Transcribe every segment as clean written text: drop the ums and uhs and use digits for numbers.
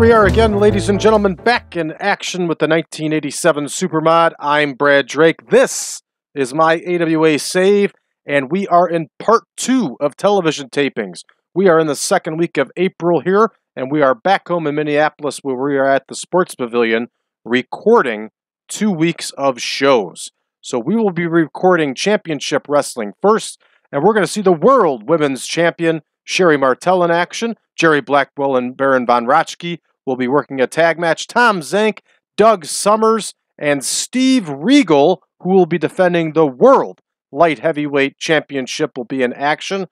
we are again, ladies and gentlemen, back in action with the 1987 Supermod. I'm Brad Drake. This is my AWA save, and we are in part 2 of television tapings. We are in the second week of April here, and we are back home in Minneapolis where we are at the Sports Pavilion recording 2 weeks of shows. So we will be recording Championship Wrestling first, and we're going to see the World Women's Champion, Sherri Martel, in action. Jerry Blackwell and Baron von Raschke will be working a tag match. Tom Zenk, Doug Summers, and Steve Regal, who will be defending the World Light Heavyweight Championship, will be in action.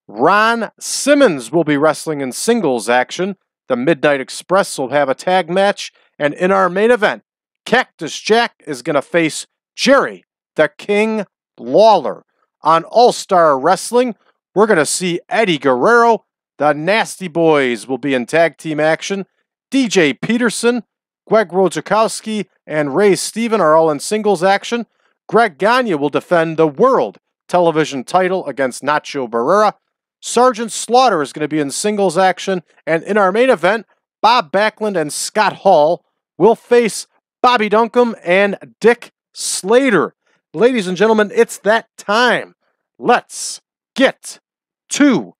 Ron Simmons will be wrestling in singles action. The Midnight Express will have a tag match. And in our main event, Cactus Jack is going to face Jerry, the King Lawler. On All-Star Wrestling, we're going to see Eddie Guerrero. The Nasty Boys will be in tag team action. DJ Peterson, Greg Rojakowski, and Ray Steven are all in singles action. Greg Gagne will defend the World Television title against Nacho Barrera. Sergeant Slaughter is going to be in singles action. And in our main event, Bob Backlund and Scott Hall will face Bobby Duncum and Dick Slater. Ladies and gentlemen, it's that time. Let's get to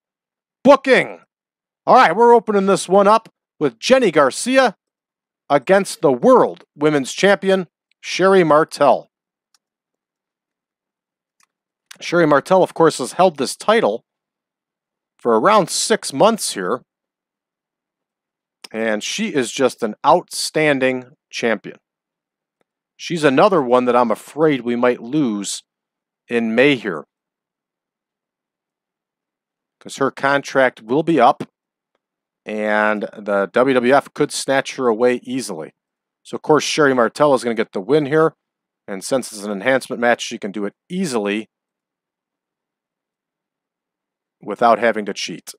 booking. All right, we're opening this one up with Jenni Garcia against the World Women's Champion, Sherri Martel. Sherri Martel, of course, has held this title for around 6 months here, and she is just an outstanding champion. She's another one that I'm afraid we might lose in May here, because her contract will be up, and the WWF could snatch her away easily. So, of course, Sherri Martel is going to get the win here, and since it's an enhancement match, she can do it easily without having to cheat.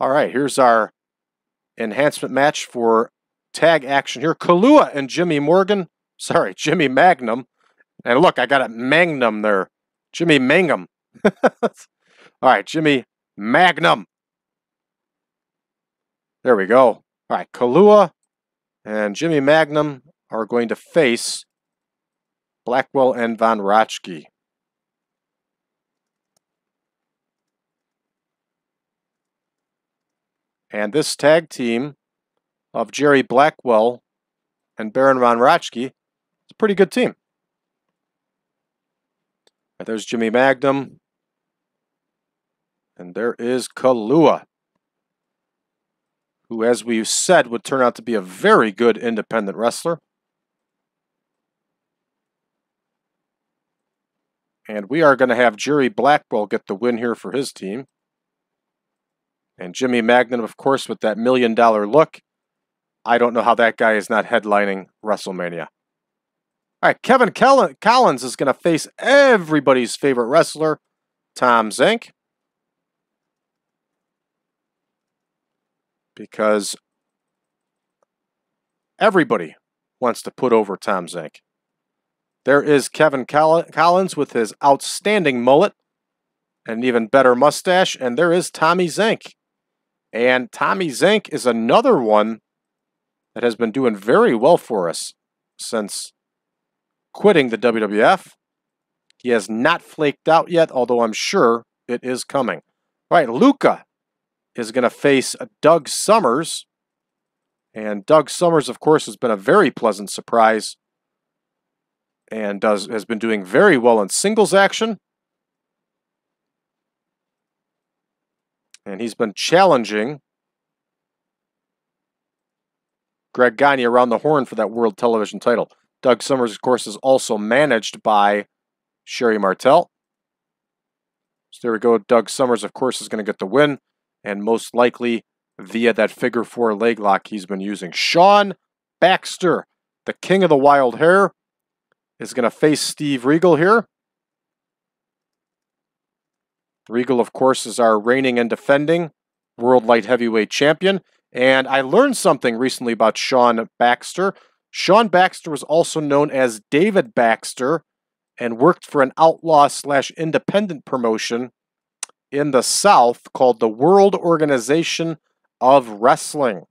All right, here's our enhancement match for tag action here. Kaluha and Jimmy Magnum. And look, I got it Magnum there. Jimmy Mangum. All right, Jimmy Magnum. There we go. All right, Kaluha and Jimmy Magnum are going to face Blackwell and von Raschke. And this tag team of Jerry Blackwell and Baron von Raschke is a pretty good team. Right, there's Jimmy Magnum. And there is Kaluha, who, as we've said, would turn out to be a very good independent wrestler. And we are going to have Jerry Blackwell get the win here for his team. And Jimmy Magnum, of course, with that $1 million look. I don't know how that guy is not headlining WrestleMania. All right, Kevin Collins is going to face everybody's favorite wrestler, Tom Zenk. Because everybody wants to put over Tom Zenk. There is Kevin Collins with his outstanding mullet and an even better mustache. And there is Tommy Zenk. And Tommy Zenk is another one that has been doing very well for us since quitting the WWF. He has not flaked out yet, although I'm sure it is coming. All right, Luca is going to face Doug Summers. And Doug Summers, of course, has been a very pleasant surprise and has been doing very well in singles action. And he's been challenging Greg Gagne around the horn for that World Television title. Doug Summers, of course, is also managed by Sherri Martel. So there we go. Doug Summers, of course, is going to get the win, and most likely via that figure 4 leg lock he's been using. Sean Baxter, the king of the wild hair, is going to face Steve Regal here. Regal, of course, is our reigning and defending World Light Heavyweight Champion. And I learned something recently about Sean Baxter. Sean Baxter was also known as David Baxter and worked for an outlaw/independent promotion in the South called the World Organization of Wrestling.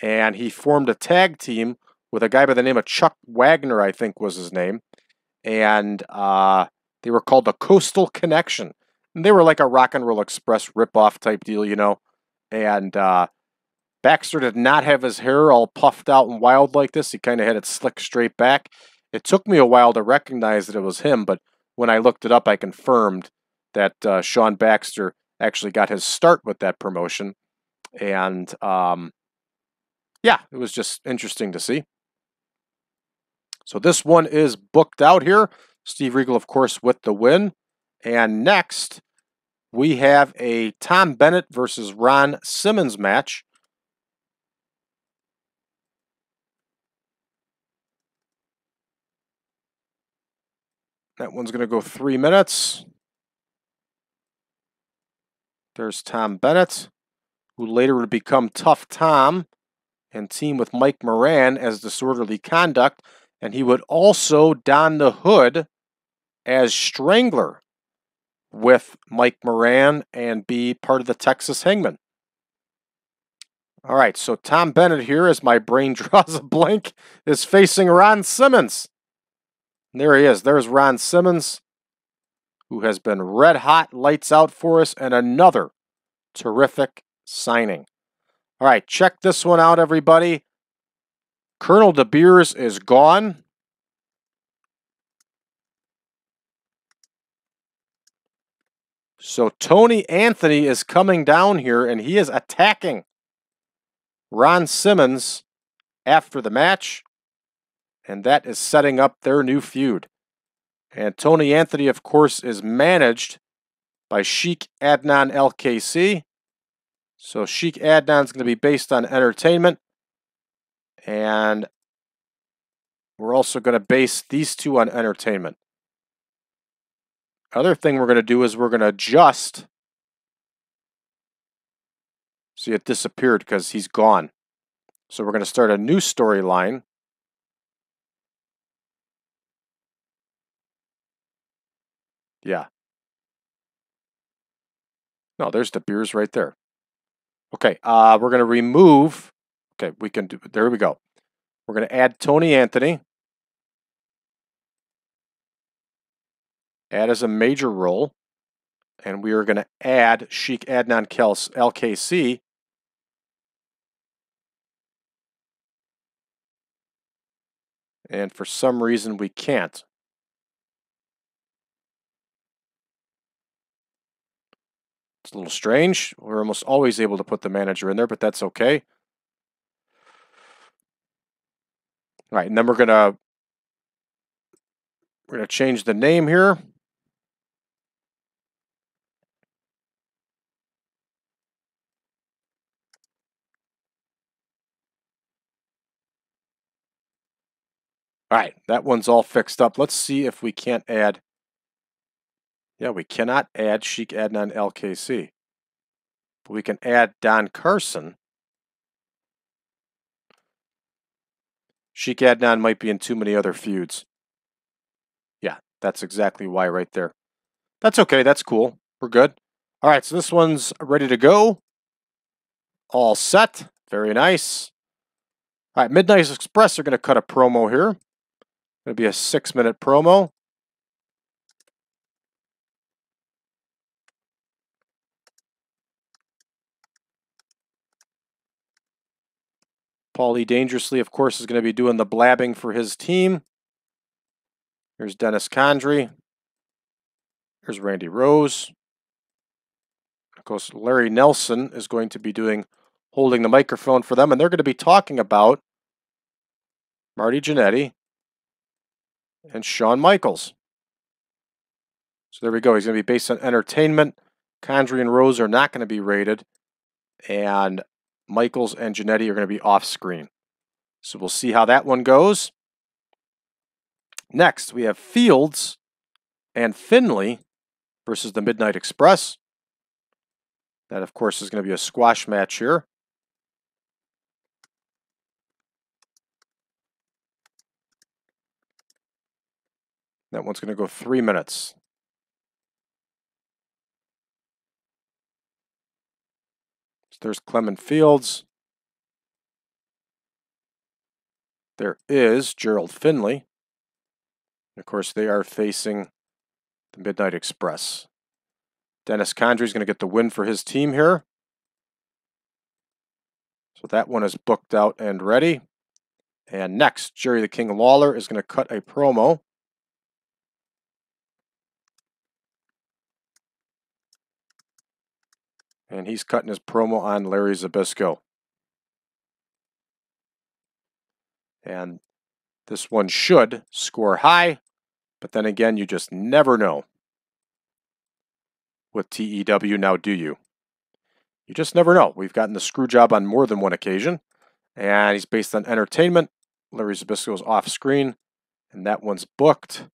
and he formed a tag team with a guy by the name of Chuck Wagner, I think was his name, and they were called the Coastal Connection. And they were like a Rock and Roll Express ripoff type deal, you know. And Baxter did not have his hair all puffed out and wild like this. He kind of had it slicked straight back. It took me a while to recognize that it was him, but when I looked it up, I confirmed that Sean Baxter actually got his start with that promotion. And yeah, it was just interesting to see. So this one is booked out here. Steve Regal, of course, with the win. And next, we have a Tom Bennett versus Ron Simmons match. That one's going to go 3 minutes. There's Tom Bennett, who later would become Tough Tom and team with Mike Moran as Disorderly Conduct. And he would also don the hood as Strangler with Mike Moran and be part of the Texas Hangman. All right, so Tom Bennett here, as my brain draws a blank, is facing Ron Simmons. And there he is. There's Ron Simmons, who has been red hot, lights out for us, and another terrific signing. All right, check this one out, everybody. Colonel De Beers is gone. So Tony Anthony is coming down here, and he is attacking Ron Simmons after the match, and that is setting up their new feud. And Tony Anthony, of course, is managed by Sheik Adnan LKC. So Sheik Adnan's going to be based on entertainment, and we're also going to base these two on entertainment. Other thing we're going to do is we're going to adjust. See, it disappeared because he's gone. So we're going to start a new storyline. Yeah. No, there's De Beers right there. Okay, we're going to remove. Okay, we can do. There we go. We're going to add Tony Anthony. Add as a major role. And we are going to add Sheik Adnan LKC. And for some reason, we can't. It's a little strange. We're almost always able to put the manager in there, but that's okay. All right, and then we're gonna change the name here. All right, that one's all fixed up. Let's see if we can't add. Yeah, we cannot add Sheik Adnan LKC. But we can add Don Carson. Sheik Adnan might be in too many other feuds. Yeah, that's exactly why right there. That's okay, that's cool. We're good. All right, so this one's ready to go. All set. Very nice. All right, Midnight Express are going to cut a promo here. Going to be a 6-minute promo. Paulie Dangerously, of course, is going to be doing the blabbing for his team. Here's Dennis Condrey. Here's Randy Rose. Of course, Larry Nelson is going to be holding the microphone for them, and they're going to be talking about Marty Jannetty and Shawn Michaels. So there we go. He's going to be based on entertainment. Condrey and Rose are not going to be rated, and Michaels and Jannetty are going to be off screen. So we'll see how that one goes. Next, we have Fields and Finley versus the Midnight Express. That, of course, is going to be a squash match here. That one's going to go 3 minutes. So there's Clement Fields. There is Gerald Finley. Of course, they are facing the Midnight Express. Dennis Condrey's going to get the win for his team here. So that one is booked out and ready. And next, Jerry the King Lawler is going to cut a promo. And he's cutting his promo on Larry Zbyszko. And this one should score high, but then again, you just never know with TEW now, do you? You just never know. We've gotten the screw job on more than one occasion, and he's based on entertainment. Larry Zbyszko's off screen, and that one's booked.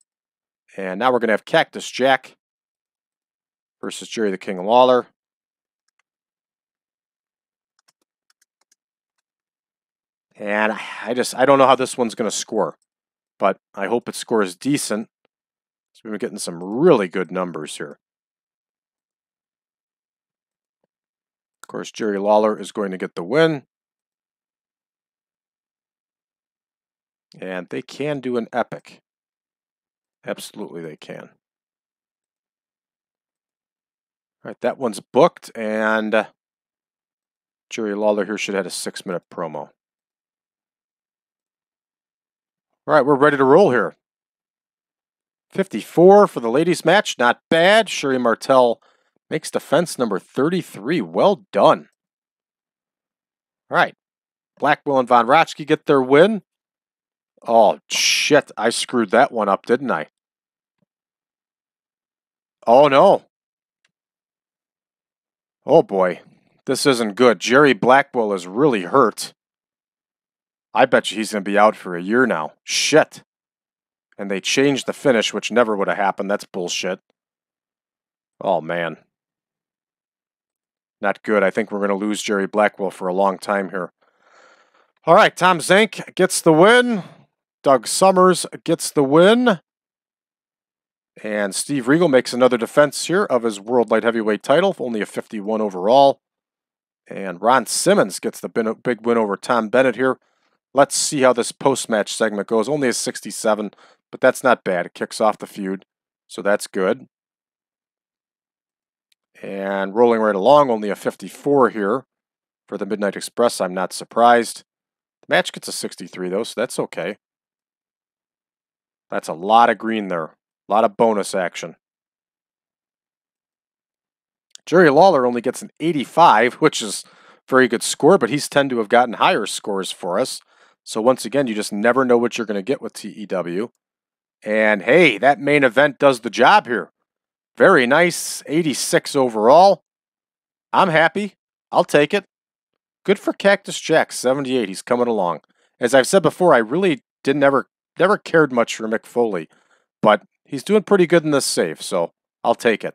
And now we're going to have Cactus Jack versus Jerry the King Lawler. And I don't know how this one's going to score, but I hope it scores decent. So we've been getting some really good numbers here. Of course, Jerry Lawler is going to get the win. And they can do an epic. Absolutely they can. All right, that one's booked, and Jerry Lawler here should have had a 6-minute promo. All right, we're ready to roll here. 54 for the ladies' match, not bad. Sherri Martel makes defense number 33. Well done. All right, Blackwell and Von Raschke get their win. Oh, shit, I screwed that one up, didn't I? Oh, no. Oh, boy. This isn't good. Jerry Blackwell is really hurt. I bet you he's going to be out for a year now. Shit. And they changed the finish, which never would have happened. That's bullshit. Oh, man. Not good. I think we're going to lose Jerry Blackwell for a long time here. All right, Tom Zenk gets the win. Doug Summers gets the win. And Steve Regal makes another defense here of his World Light Heavyweight title, only a 51 overall. And Ron Simmons gets the big win over Tom Bennett here. Let's see how this post-match segment goes. Only a 67, but that's not bad. It kicks off the feud, so that's good. And rolling right along, only a 54 here for the Midnight Express. I'm not surprised. The match gets a 63, though, so that's okay. That's a lot of green there. A lot of bonus action. Jerry Lawler only gets an 85, which is a very good score, but he's tend to have gotten higher scores for us. So once again, you just never know what you're going to get with TEW. And hey, that main event does the job here. Very nice, 86 overall. I'm happy. I'll take it. Good for Cactus Jack, 78. He's coming along. As I've said before, I really never cared much for Mick Foley, but he's doing pretty good in this save, so I'll take it.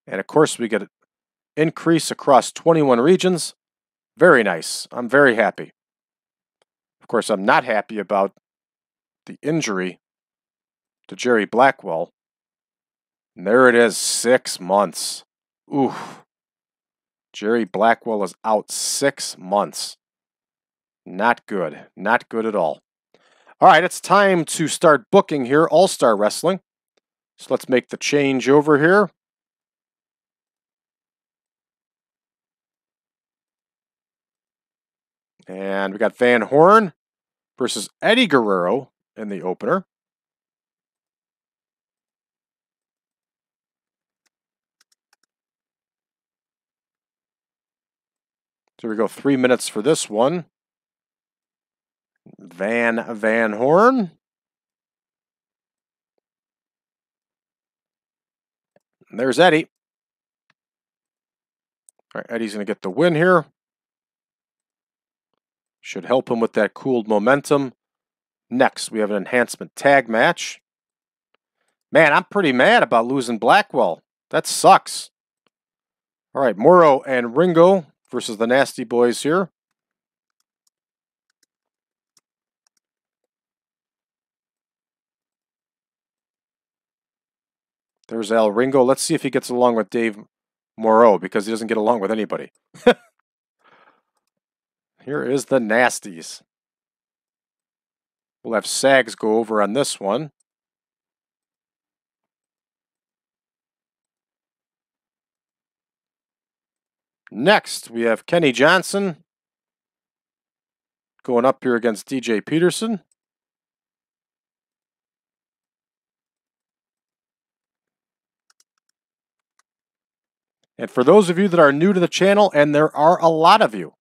And of course, we get an increase across 21 regions. Very nice. I'm very happy. Of course, I'm not happy about the injury to Jerry Blackwell. And there it is, 6 months. Oof. Jerry Blackwell is out 6 months. Not good. Not good at all. All right, it's time to start booking here, All-Star Wrestling. So let's make the change over here. And we got Van Horne versus Eddie Guerrero in the opener. So we go 3 minutes for this one. Van Horne. And there's Eddie. All right, Eddie's going to get the win here. Should help him with that cooled momentum. Next, we have an enhancement tag match. Man, I'm pretty mad about losing Blackwell. That sucks. All right, Moreau and Ringo versus the Nasty Boys here. There's El Ringo. Let's see if he gets along with Dave Moreau, because he doesn't get along with anybody. Here is the Nasties. We'll have Sags go over on this one. Next, we have Kenny Johnson going up here against DJ Peterson. And for those of you that are new to the channel, and there are a lot of you,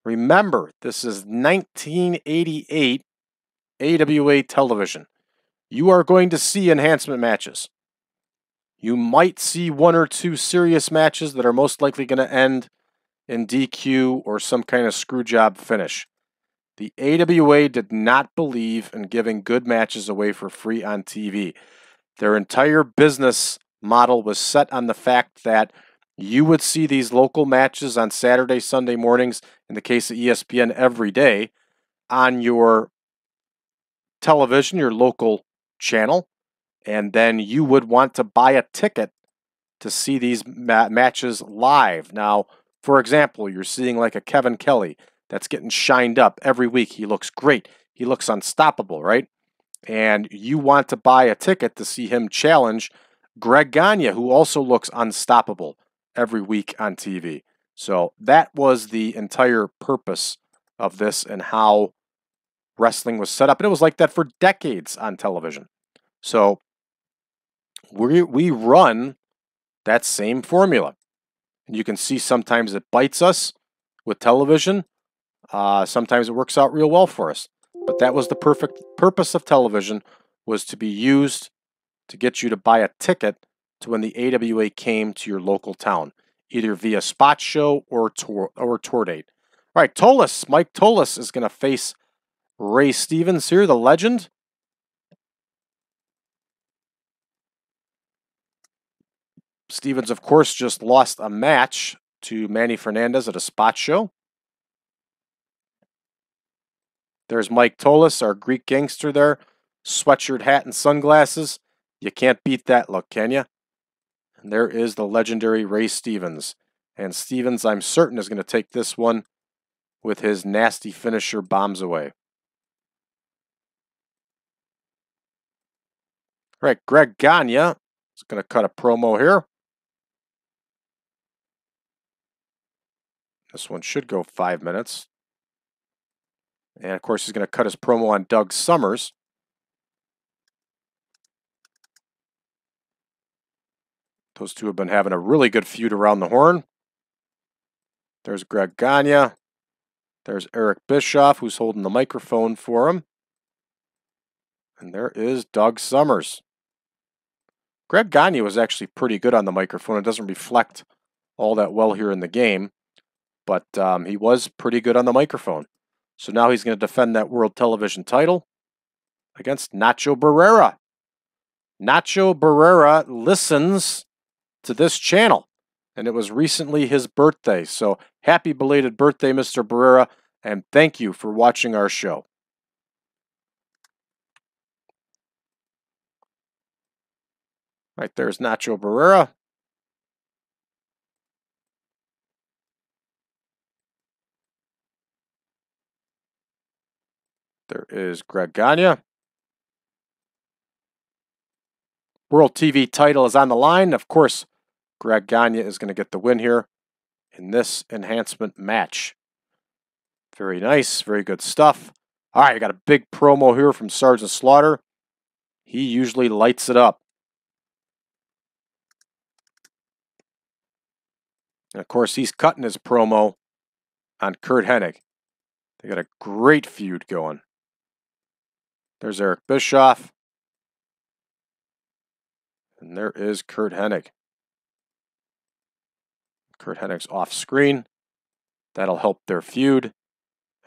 remember, this is 1988 AWA television. You are going to see enhancement matches. You might see one or two serious matches that are most likely going to end in DQ or some kind of screw job finish. The AWA did not believe in giving good matches away for free on TV. Their entire business model was set on the fact that you would see these local matches on Saturday, Sunday mornings, in the case of ESPN every day, on your television, your local channel, and then you would want to buy a ticket to see these matches live. Now, for example, you're seeing like a Kevin Kelly that's getting shined up every week. He looks great. He looks unstoppable, right? And you want to buy a ticket to see him challenge Greg Gagne, who also looks unstoppable every week on TV. So that was the entire purpose of this and how wrestling was set up. And it was like that for decades on television. So we run that same formula. And you can see sometimes it bites us with television. Sometimes it works out real well for us. But that was the perfect purpose of television, was to be used to get you to buy a ticket to when the AWA came to your local town, either via spot show or tour date. All right, Tolis, Mike Tolis is going to face Ray Stevens here, the legend. Stevens, of course, just lost a match to Manny Fernandez at a spot show. There's Mike Tolis, our Greek gangster there. Sweatshirt, hat, and sunglasses. You can't beat that look, can you? And there is the legendary Ray Stevens. And Stevens, I'm certain, is going to take this one with his nasty finisher bombs away. All right, Greg Gagne is going to cut a promo here. This one should go 5 minutes. And, of course, he's going to cut his promo on Doug Summers. Those two have been having a really good feud around the horn. There's Greg Gagne. There's Eric Bischoff, who's holding the microphone for him. And there is Doug Summers. Greg Gagne was actually pretty good on the microphone. It doesn't reflect all that well here in the game. But he was pretty good on the microphone. So now he's going to defend that World Television title against Nacho Barrera. Nacho Barrera listens to this channel, and it was recently his birthday. So happy belated birthday, Mr. Barrera, and thank you for watching our show. Right, there's Nacho Barrera. There is Greg Gagne. World TV title is on the line. Of course, Greg Gagne is going to get the win here in this enhancement match. Very nice, very good stuff. All right, I got a big promo here from Sergeant Slaughter. He usually lights it up. And of course, he's cutting his promo on Curt Hennig. They got a great feud going. There's Eric Bischoff. And there is Curt Hennig. Curt Hennig's off screen. That'll help their feud.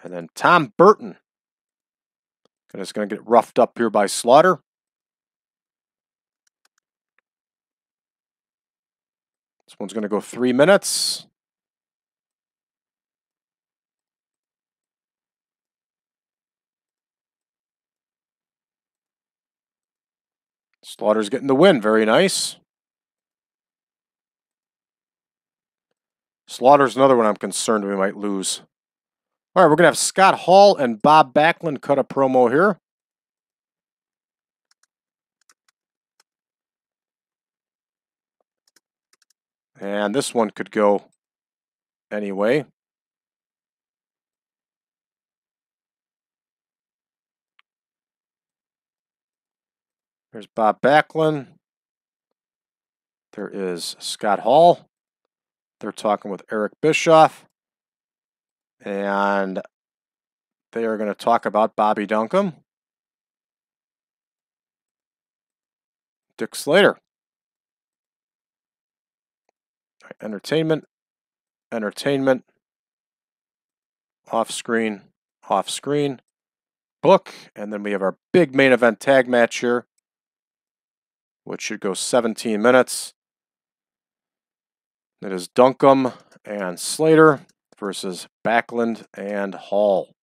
And then Tom Burton is going to get roughed up here by Slaughter. This one's going to go 3 minutes. Slaughter's getting the win. Very nice. Slaughter's another one I'm concerned we might lose. All right, we're going to have Scott Hall and Bob Backlund cut a promo here. And this one could go anyway. There's Bob Backlund. There is Scott Hall. They're talking with Eric Bischoff. And they are going to talk about Bobby Duncum. Dick Slater. Entertainment. Entertainment. Off screen. Off screen. Book. And then we have our big main event tag match here, which should go 17 minutes. It is Duncum and Slater versus Backlund and Hall.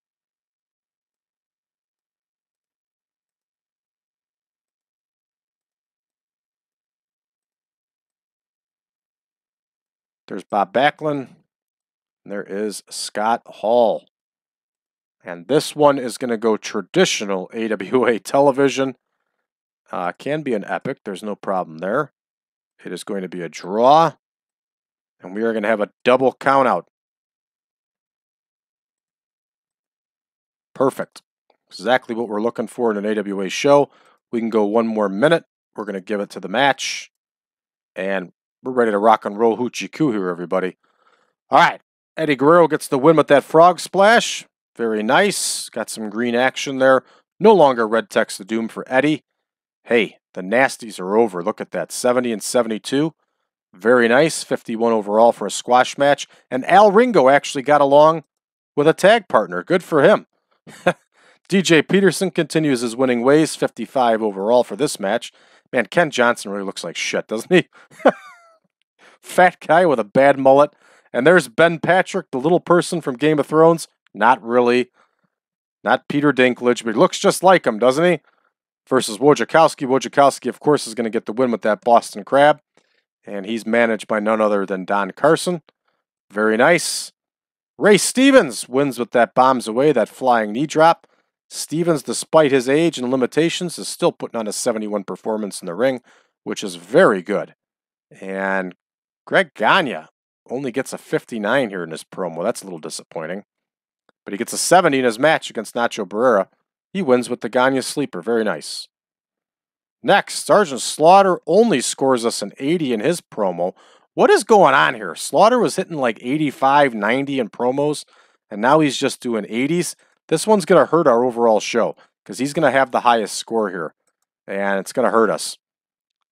There's Bob Backlund. And there is Scott Hall. And this one is going to go traditional AWA television. Can be an epic. There's no problem there. It is going to be a draw. And we are going to have a double countout. Perfect. Exactly what we're looking for in an AWA show. We can go one more minute. We're going to give it to the match. And we're ready to rock and roll hoochie coo here, everybody. All right. Eddie Guerrero gets the win with that frog splash. Very nice. Got some green action there. No longer red text of doom for Eddie. Hey, the nasties are over. Look at that. 70 and 72. Very nice. 51 overall for a squash match. And Al Ringo actually got along with a tag partner. Good for him. DJ Peterson continues his winning ways. 55 overall for this match. Man, Ken Johnson really looks like shit, doesn't he? Fat guy with a bad mullet. And there's Ben Patrick, the little person from Game of Thrones. Not really. Not Peter Dinklage, but he looks just like him, doesn't he? Versus Wojciechowski. Wojciechowski, of course, is going to get the win with that Boston Crab. And he's managed by none other than Don Carson. Very nice. Ray Stevens wins with that bombs away, that flying knee drop. Stevens, despite his age and limitations, is still putting on a 71 performance in the ring, which is very good. And Greg Gagne only gets a 59 here in this promo. That's a little disappointing. But he gets a 70 in his match against Nacho Barrera. He wins with the Gagne sleeper. Very nice. Next, Sergeant Slaughter only scores us an 80 in his promo. What is going on here? Slaughter was hitting like 85, 90 in promos, and now he's just doing 80s. This one's going to hurt our overall show because he's going to have the highest score here, and it's going to hurt us.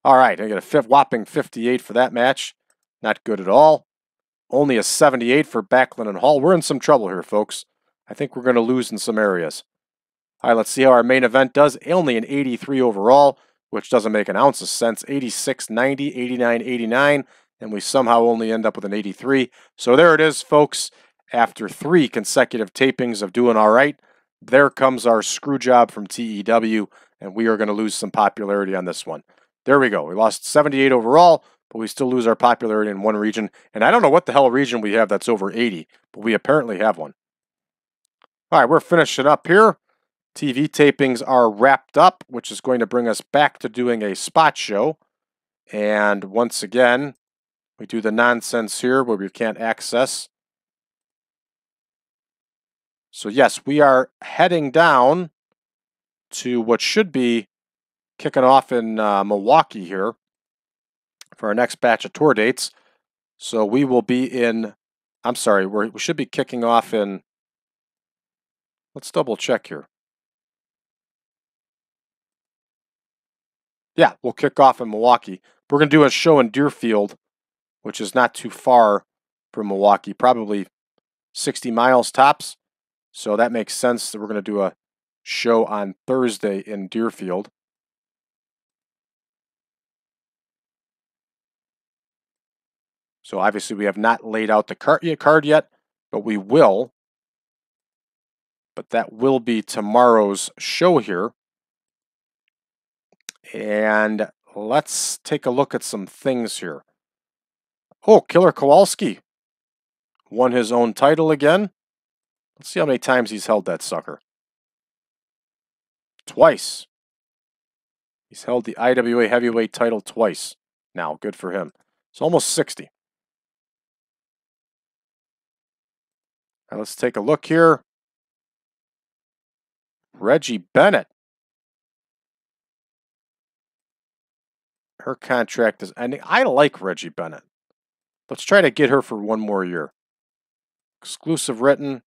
All right, I get a whopping 58 for that match. Not good at all. Only a 78 for Backlund and Hall. We're in some trouble here, folks. I think we're going to lose in some areas. All right, let's see how our main event does. Only an 83 overall, which doesn't make an ounce of sense. 86, 90, 89, 89, and we somehow only end up with an 83. So there it is, folks. After 3 consecutive tapings of doing all right, there comes our screw job from TEW, and we are going to lose some popularity on this one. There we go. We lost 78 overall, but we still lose our popularity in one region. And I don't know what the hell region we have that's over 80, but we apparently have one. All right, we're finishing up here. TV tapings are wrapped up, which is going to bring us back to doing a spot show. And once again, we do the nonsense here where we can't access. So yes, we are heading down to what should be kicking off in Milwaukee here for our next batch of tour dates. So we will be in, I'm sorry, we should be kicking off in, let's double check here. Yeah, we'll kick off in Milwaukee. We're going to do a show in Deerfield, which is not too far from Milwaukee, probably 60 miles tops. So that makes sense that we're going to do a show on Thursday in Deerfield. So obviously we have not laid out the card yet, but we will. But that will be tomorrow's show here. And let's take a look at some things here. Oh, Killer Kowalski won his own title again. Let's see how many times he's held that sucker. Twice. He's held the IWA heavyweight title twice. Now, good for him. It's almost 60. Now let's take a look here. Reggie Bennett. Her contract is ending. I like Reggie Bennett. Let's try to get her for one more year. Exclusive written.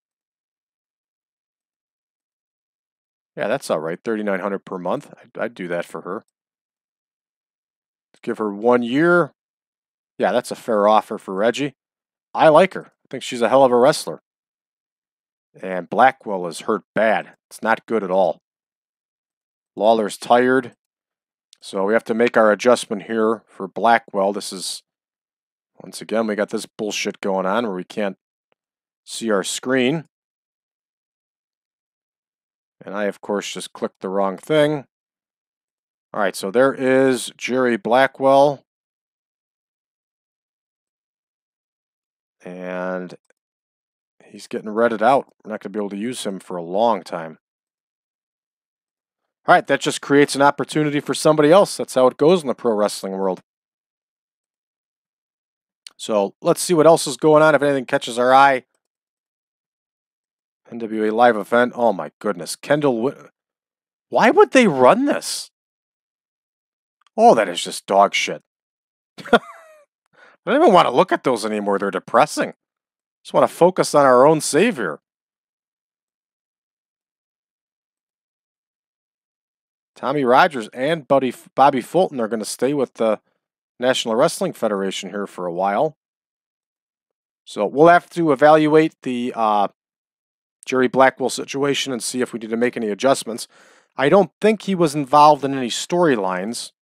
Yeah, that's all right. $3,900 per month. I'd do that for her. Give her 1 year. Yeah, that's a fair offer for Reggie. I like her. I think she's a hell of a wrestler. And Blackwell is hurt bad. It's not good at all. Lawler's tired. So we have to make our adjustment here for Blackwell. This is, once again, we got this bullshit going on where we can't see our screen. And I, of course, just clicked the wrong thing. All right, so there is Jerry Blackwell. And he's getting redded out. We're not going to be able to use him for a long time. All right, that just creates an opportunity for somebody else. That's how it goes in the pro wrestling world. So let's see what else is going on, if anything catches our eye. NWA Live Event. Oh, my goodness. Why would they run this? Oh, that is just dog shit. I don't even want to look at those anymore. They're depressing. Just want to focus on our own savior. Tommy Rogers and Bobby Fulton are going to stay with the National Wrestling Federation here for a while. So we'll have to evaluate the Jerry Blackwell situation and see if we need to make any adjustments. I don't think he was involved in any storylines.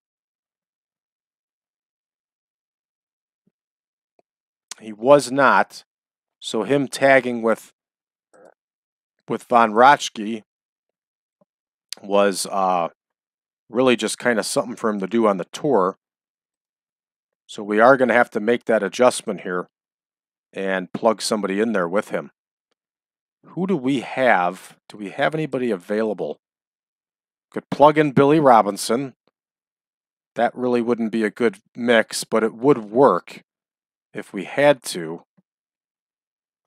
He was not. So him tagging with Von Raschke was really just kind of something for him to do on the tour. So we are going to have to make that adjustment here and plug somebody in there with him. Who do we have? Do we have anybody available? Could plug in Billy Robinson. That really wouldn't be a good mix, but it would work if we had to.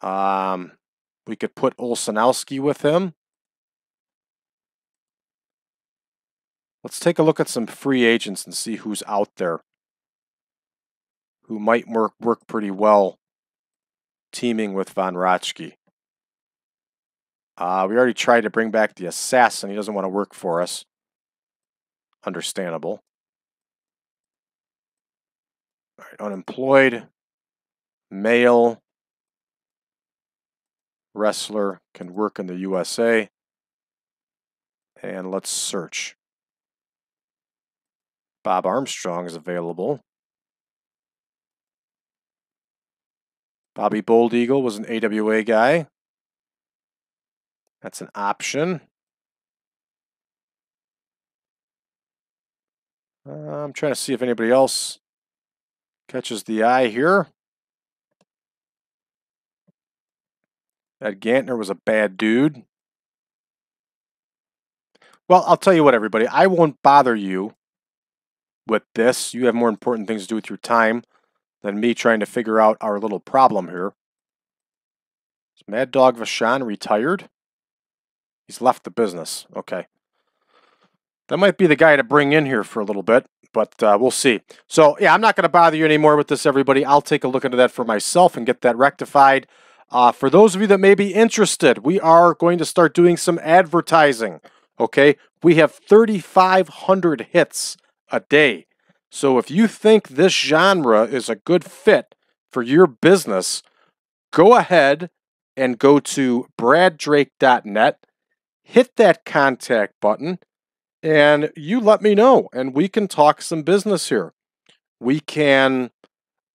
We could put Olsenowski with him. Let's take a look at some free agents and see who's out there who might work pretty well teaming with Von Raschke. We already tried to bring back the Assassin. He doesn't want to work for us. Understandable. All right, unemployed, male, wrestler, can work in the USA. And let's search. Bob Armstrong is available. Bobby Bold Eagle was an AWA guy. That's an option. I'm trying to see if anybody else catches the eye here. Ed Gantner was a bad dude. Well, I'll tell you what, everybody. I won't bother you with this. You have more important things to do with your time than me trying to figure out our little problem here. Is Mad Dog Vachon retired? He's left the business. Okay. That might be the guy to bring in here for a little bit, but we'll see. So, yeah, I'm not going to bother you anymore with this, everybody. I'll take a look into that for myself and get that rectified. For those of you that may be interested, we are going to start doing some advertising, okay? We have 3,500 hits a day. So if you think this genre is a good fit for your business, go ahead and go to braddrake.net, hit that contact button, and you let me know, and we can talk some business here. We can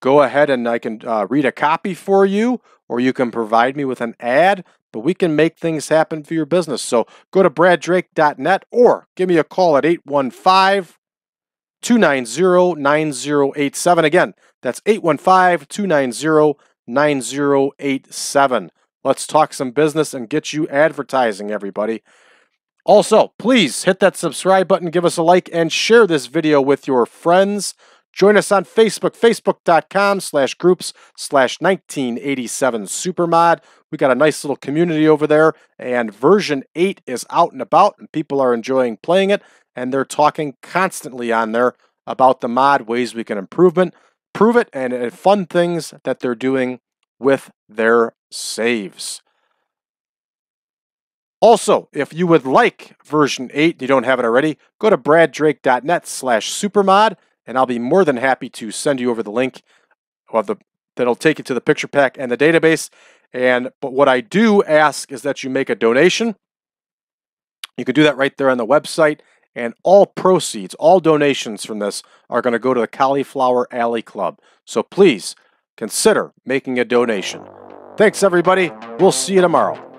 go ahead and I can read a copy for you, or you can provide me with an ad, but we can make things happen for your business. So go to braddrake.net or give me a call at 815-290-9087. Again, that's 815-290-9087. Let's talk some business and get you advertising, everybody. Also, please hit that subscribe button, give us a like, and share this video with your friends. Join us on Facebook, facebook.com/groups/1987supermod. We got a nice little community over there, and version 8 is out and about, and people are enjoying playing it, and they're talking constantly on there about the mod, ways we can improve it, and fun things that they're doing with their saves. Also, if you would like version 8 and you don't have it already, go to braddrake.net/supermod, and I'll be more than happy to send you over the link that'll take you to the picture pack and the database. But what I do ask is that you make a donation. You can do that right there on the website, and all proceeds, all donations from this are going to go to the Cauliflower Alley Club. So please consider making a donation. Thanks, everybody. We'll see you tomorrow.